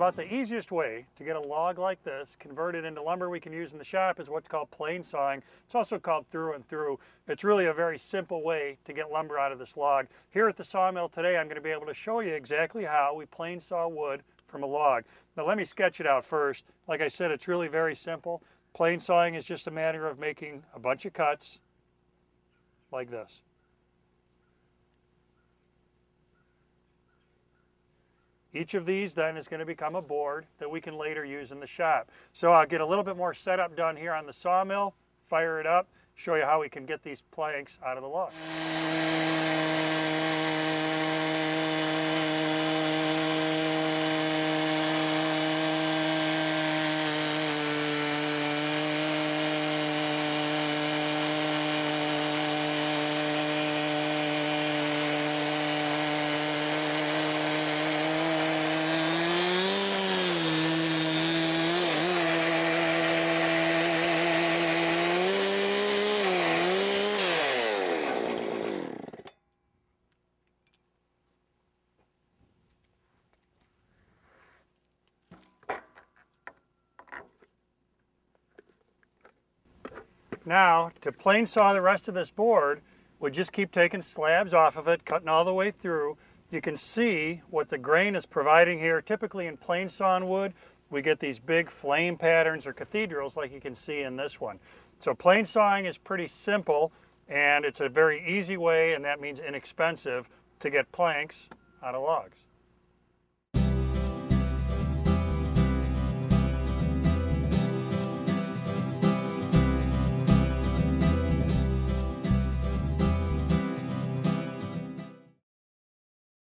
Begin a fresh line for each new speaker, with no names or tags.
about the easiest way to get a log like this converted into lumber we can use in the shop is what's called plane sawing. It's also called through and through. It's really a very simple way to get lumber out of this log. Here at the sawmill today, I'm going to be able to show you exactly how we plane saw wood from a log. Now let me sketch it out first. Like I said, it's really very simple. Plane sawing is just a matter of making a bunch of cuts like this. Each of these then is going to become a board that we can later use in the shop. So I'll get a little bit more setup done here on the sawmill, fire it up, show you how we can get these planks out of the log. Now, to plane saw the rest of this board, we just keep taking slabs off of it, cutting all the way through. You can see what the grain is providing here. Typically in plane sawn wood, we get these big flame patterns or cathedrals like you can see in this one. So plane sawing is pretty simple, and it's a very easy way, and that means inexpensive, to get planks out of logs.